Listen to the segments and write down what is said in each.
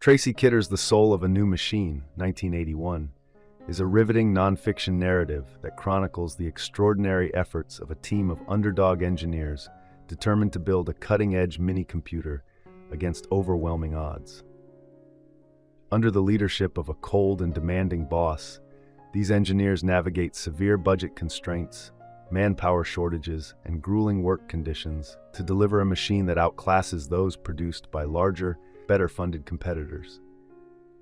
Tracy Kidder's The Soul of a New Machine, 1981, is a riveting nonfiction narrative that chronicles the extraordinary efforts of a team of underdog engineers determined to build a cutting-edge minicomputer against overwhelming odds. Under the leadership of a cold and demanding boss, these engineers navigate severe budget constraints, manpower shortages, and grueling work conditions to deliver a machine that outclasses those produced by larger, better-funded competitors.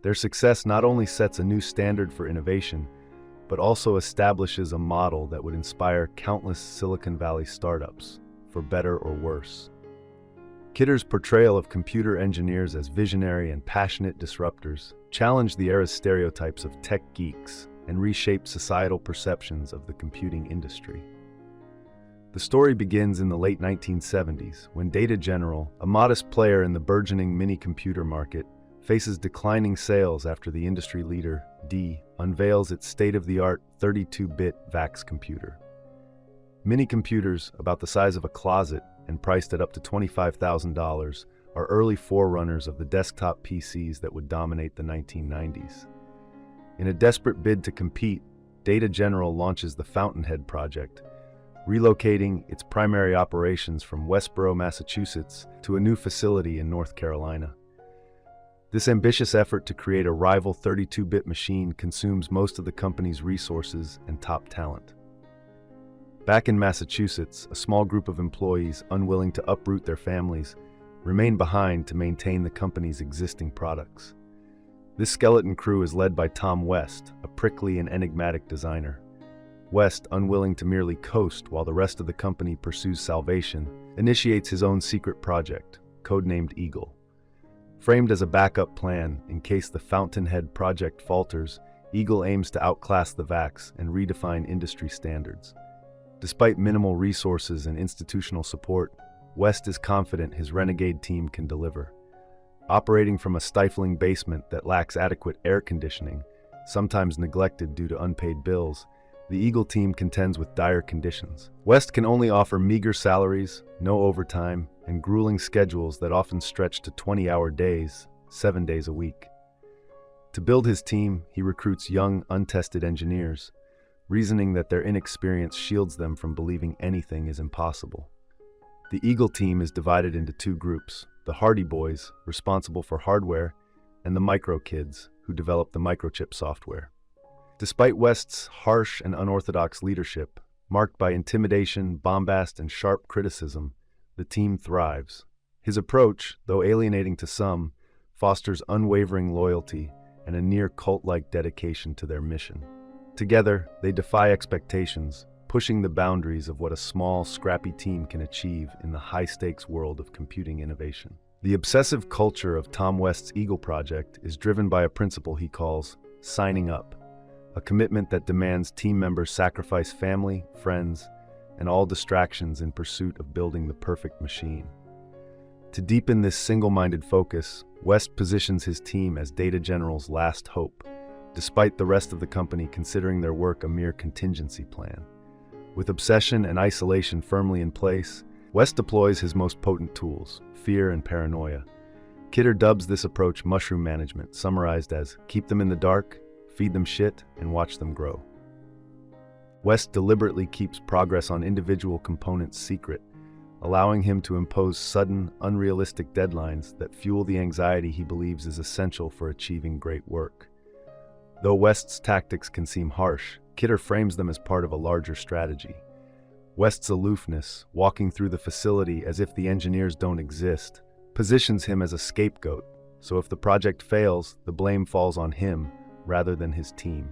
Their success not only sets a new standard for innovation, but also establishes a model that would inspire countless Silicon Valley startups, for better or worse. Kidder's portrayal of computer engineers as visionary and passionate disruptors challenged the era's stereotypes of tech geeks and reshaped societal perceptions of the computing industry. The story begins in the late 1970s, when Data General, a modest player in the burgeoning minicomputer market, faces declining sales after the industry leader, D, unveils its state-of-the-art 32-bit VAX computer. Minicomputers, about the size of a closet and priced at up to $25,000, are early forerunners of the desktop PCs that would dominate the 1990s. In a desperate bid to compete, Data General launches the Fountainhead project, relocating its primary operations from Westboro, Massachusetts, to a new facility in North Carolina. This ambitious effort to create a rival 32-bit machine consumes most of the company's resources and top talent. Back in Massachusetts, a small group of employees, unwilling to uproot their families, remain behind to maintain the company's existing products. This skeleton crew is led by Tom West, a prickly and enigmatic designer. West, unwilling to merely coast while the rest of the company pursues salvation, initiates his own secret project, codenamed Eagle. Framed as a backup plan in case the Fountainhead project falters, Eagle aims to outclass the VAX and redefine industry standards. Despite minimal resources and institutional support, West is confident his renegade team can deliver. Operating from a stifling basement that lacks adequate air conditioning, sometimes neglected due to unpaid bills, the Eagle team contends with dire conditions. West can only offer meager salaries, no overtime, and grueling schedules that often stretch to 20-hour days, 7 days a week. To build his team, he recruits young, untested engineers, reasoning that their inexperience shields them from believing anything is impossible. The Eagle team is divided into two groups: the Hardy Boys, responsible for hardware, and the Micro Kids, who develop the microchip software. Despite West's harsh and unorthodox leadership, marked by intimidation, bombast, and sharp criticism, the team thrives. His approach, though alienating to some, fosters unwavering loyalty and a near cult-like dedication to their mission. Together, they defy expectations, pushing the boundaries of what a small, scrappy team can achieve in the high-stakes world of computing innovation. The obsessive culture of Tom West's Eagle project is driven by a principle he calls signing up, a commitment that demands team members sacrifice family, friends, and all distractions in pursuit of building the perfect machine. To deepen this single-minded focus, West positions his team as Data General's last hope, despite the rest of the company considering their work a mere contingency plan. With obsession and isolation firmly in place, West deploys his most potent tools, fear and paranoia. Kidder dubs this approach mushroom management, summarized as keep them in the dark, feed them shit, and watch them grow. West deliberately keeps progress on individual components secret, allowing him to impose sudden, unrealistic deadlines that fuel the anxiety he believes is essential for achieving great work. Though West's tactics can seem harsh, Kidder frames them as part of a larger strategy. West's aloofness, walking through the facility as if the engineers don't exist, positions him as a scapegoat, so if the project fails, the blame falls on him rather than his team.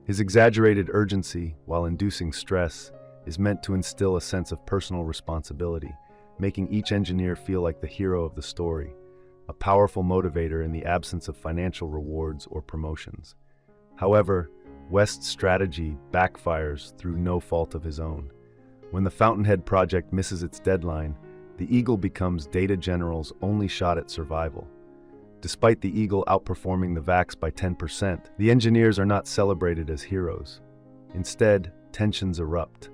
His exaggerated urgency, while inducing stress, is meant to instill a sense of personal responsibility, making each engineer feel like the hero of the story, a powerful motivator in the absence of financial rewards or promotions. However, West's strategy backfires through no fault of his own. When the Fountainhead project misses its deadline, the Eagle becomes Data General's only shot at survival. Despite the Eagle outperforming the VAX by 10%, the engineers are not celebrated as heroes. Instead, tensions erupt.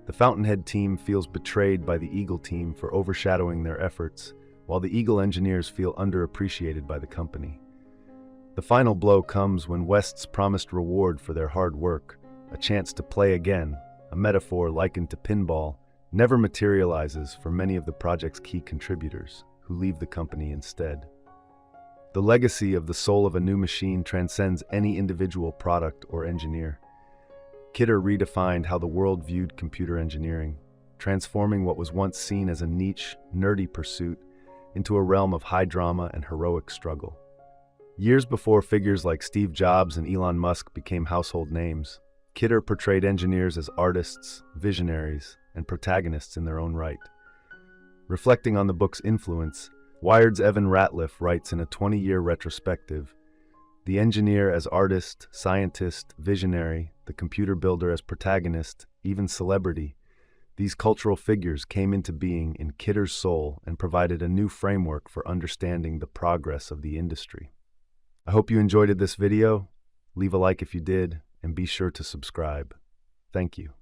The Fountainhead team feels betrayed by the Eagle team for overshadowing their efforts, while the Eagle engineers feel underappreciated by the company. The final blow comes when West's promised reward for their hard work, a chance to play again, a metaphor likened to pinball, never materializes for many of the project's key contributors, who leave the company instead. The legacy of the soul of a new machine transcends any individual product or engineer. Kidder redefined how the world viewed computer engineering, transforming what was once seen as a niche, nerdy pursuit into a realm of high drama and heroic struggle. Years before figures like Steve Jobs and Elon Musk became household names, Kidder portrayed engineers as artists, visionaries, and protagonists in their own right. Reflecting on the book's influence, Wired's Evan Ratliff writes in a 20-year retrospective, "The engineer as artist, scientist, visionary, the computer builder as protagonist, even celebrity, these cultural figures came into being in Kidder's soul and provided a new framework for understanding the progress of the industry." I hope you enjoyed this video. Leave a like if you did, and be sure to subscribe. Thank you.